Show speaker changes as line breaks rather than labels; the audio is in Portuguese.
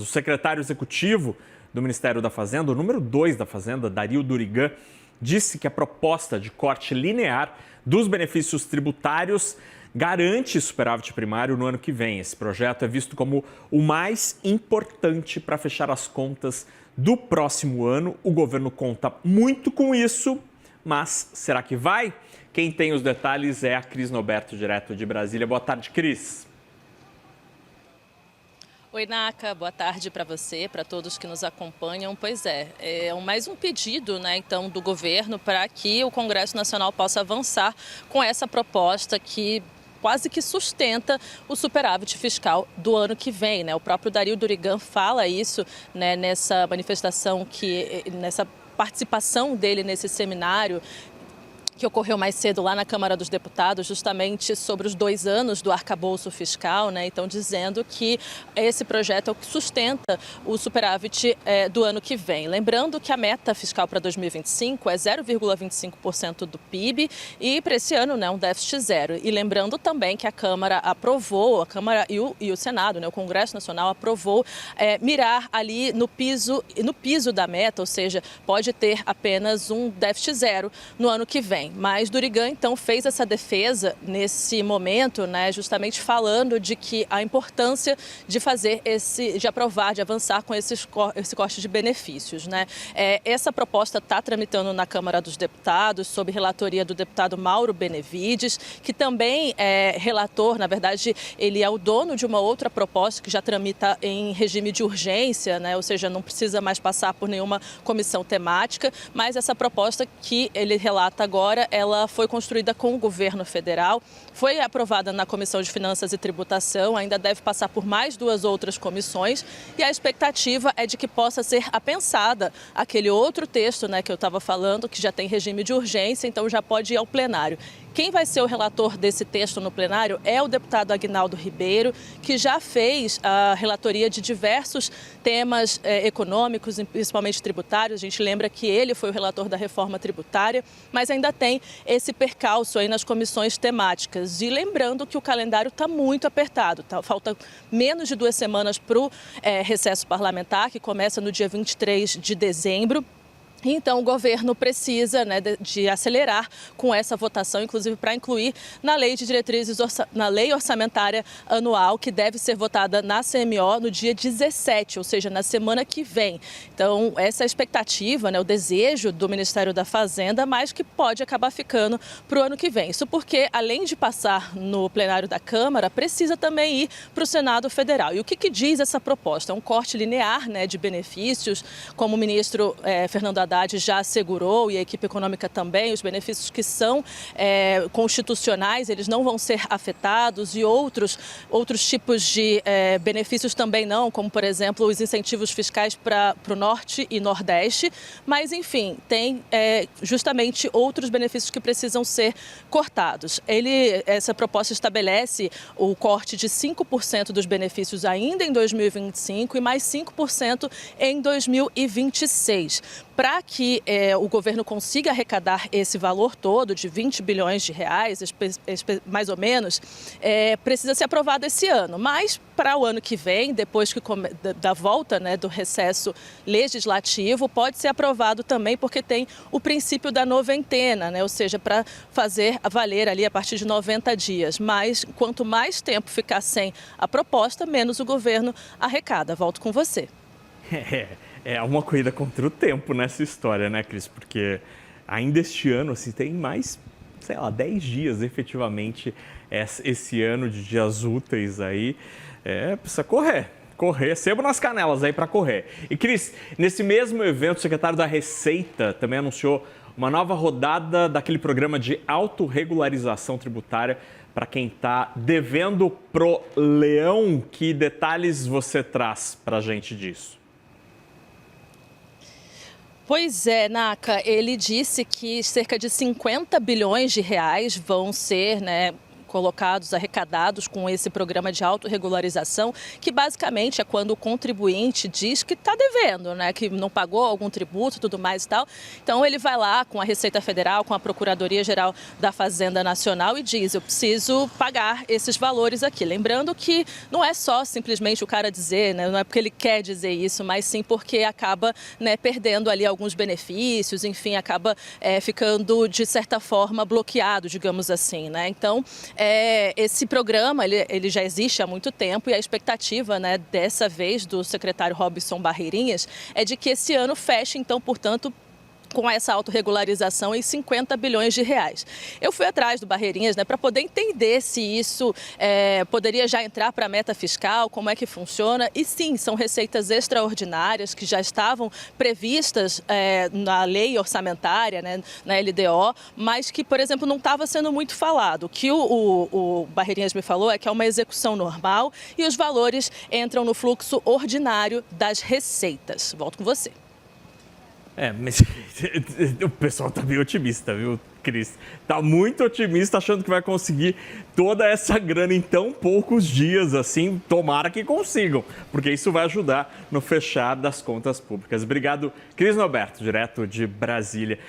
O secretário executivo do Ministério da Fazenda, o número 2 da Fazenda, Dario Durigan, disse que a proposta de corte linear dos benefícios tributários garante superávit primário no ano que vem. Esse projeto é visto como o mais importante para fechar as contas do próximo ano. O governo conta muito com isso, mas será que vai? Quem tem os detalhes é a Cris Noberto, direto de Brasília. Boa tarde, Cris.
Oi, Naka, boa tarde para você, para todos que nos acompanham. Pois é mais um pedido, então, do governo para que o Congresso Nacional possa avançar com essa proposta que quase que sustenta o superávit fiscal do ano que vem, O próprio Dario Durigan fala isso, nessa manifestação, nessa participação dele nesse seminário que ocorreu mais cedo lá na Câmara dos Deputados, justamente sobre os 2 anos do arcabouço fiscal, Então, dizendo que esse projeto é o que sustenta o superávit do ano que vem. Lembrando que a meta fiscal para 2025 é 0,25% do PIB e para esse ano, um déficit zero. E lembrando também que a Câmara aprovou, a Câmara e o Senado, o Congresso Nacional aprovou mirar ali no piso da meta, ou seja, pode ter apenas um déficit zero no ano que vem. Mas Durigan, então, fez essa defesa nesse momento, justamente falando de que a importância de de aprovar, de avançar com esse corte de benefícios, Essa proposta está tramitando na Câmara dos Deputados, sob relatoria do deputado Mauro Benevides, que também é relator, na verdade, ele é o dono de uma outra proposta que já tramita em regime de urgência, Ou seja, não precisa mais passar por nenhuma comissão temática, mas essa proposta que ele relata agora, ela foi construída com o governo federal, foi aprovada na Comissão de Finanças e Tributação, ainda deve passar por mais 2 outras comissões e a expectativa é de que possa ser apensada aquele outro texto, que eu estava falando, que já tem regime de urgência, então já pode ir ao plenário. Quem vai ser o relator desse texto no plenário é o deputado Aguinaldo Ribeiro, que já fez a relatoria de diversos temas econômicos, principalmente tributários. A gente lembra que ele foi o relator da reforma tributária, mas ainda tem esse percalço aí nas comissões temáticas. E lembrando que o calendário está muito apertado, falta menos de 2 semanas para o recesso parlamentar, que começa no dia 23 de dezembro. Então, o governo precisa de acelerar com essa votação, inclusive para incluir na lei de diretrizes, na lei orçamentária anual, que deve ser votada na CMO no dia 17, ou seja, na semana que vem. Então, essa é a expectativa, o desejo do Ministério da Fazenda, mas que pode acabar ficando para o ano que vem. Isso porque, além de passar no plenário da Câmara, precisa também ir para o Senado Federal. E o que diz essa proposta? É um corte linear de benefícios, como o ministro Fernando Haddad já assegurou, e a equipe econômica também, os benefícios que são constitucionais, eles não vão ser afetados, e outros tipos de benefícios também não, como, por exemplo, os incentivos fiscais para o Norte e Nordeste, mas, enfim, tem justamente outros benefícios que precisam ser cortados. Essa proposta estabelece o corte de 5% dos benefícios ainda em 2025 e mais 5% em 2026. Para que o governo consiga arrecadar esse valor todo de 20 bilhões de reais, mais ou menos, precisa ser aprovado esse ano. Mas para o ano que vem, depois da volta do recesso legislativo, pode ser aprovado também porque tem o princípio da noventena, ou seja, para fazer valer ali a partir de 90 dias. Mas quanto mais tempo ficar sem a proposta, menos o governo arrecada. Volto com você.
É uma corrida contra o tempo nessa história, Cris? Porque ainda este ano, tem mais, 10 dias efetivamente esse ano de dias úteis aí. Precisa correr, sebo nas canelas aí para correr. E, Cris, nesse mesmo evento, o secretário da Receita também anunciou uma nova rodada daquele programa de autorregularização tributária para quem está devendo pro leão. Que detalhes você traz para a gente disso?
Pois é, Naka, ele disse que cerca de 50 bilhões de reais vão ser colocados, arrecadados com esse programa de autorregularização, que basicamente é quando o contribuinte diz que está devendo, né, que não pagou algum tributo e tudo mais e tal. Então ele vai lá com a Receita Federal, com a Procuradoria-Geral da Fazenda Nacional e diz: eu preciso pagar esses valores aqui. Lembrando que não é só simplesmente o cara dizer, né, não é porque ele quer dizer isso, mas sim porque acaba, né, perdendo ali alguns benefícios, enfim, acaba ficando de certa forma bloqueado, digamos assim, né? Então, esse programa ele já existe há muito tempo e a expectativa, né, dessa vez do secretário Robson Barreirinhas é de que esse ano feche, então, portanto, com essa autorregularização em 50 bilhões de reais. Eu fui atrás do Barreirinhas, né, para poder entender se isso poderia já entrar para a meta fiscal, como é que funciona. E sim, são receitas extraordinárias que já estavam previstas na lei orçamentária, né, na LDO, mas que, por exemplo, não estava sendo muito falado. O que o Barreirinhas me falou é que é uma execução normal e os valores entram no fluxo ordinário das receitas. Volto com você.
Mas o pessoal tá bem otimista, viu, Cris? Tá muito otimista, achando que vai conseguir toda essa grana em tão poucos dias, assim. Tomara que consigam, porque isso vai ajudar no fechar das contas públicas. Obrigado, Cris Norberto, direto de Brasília.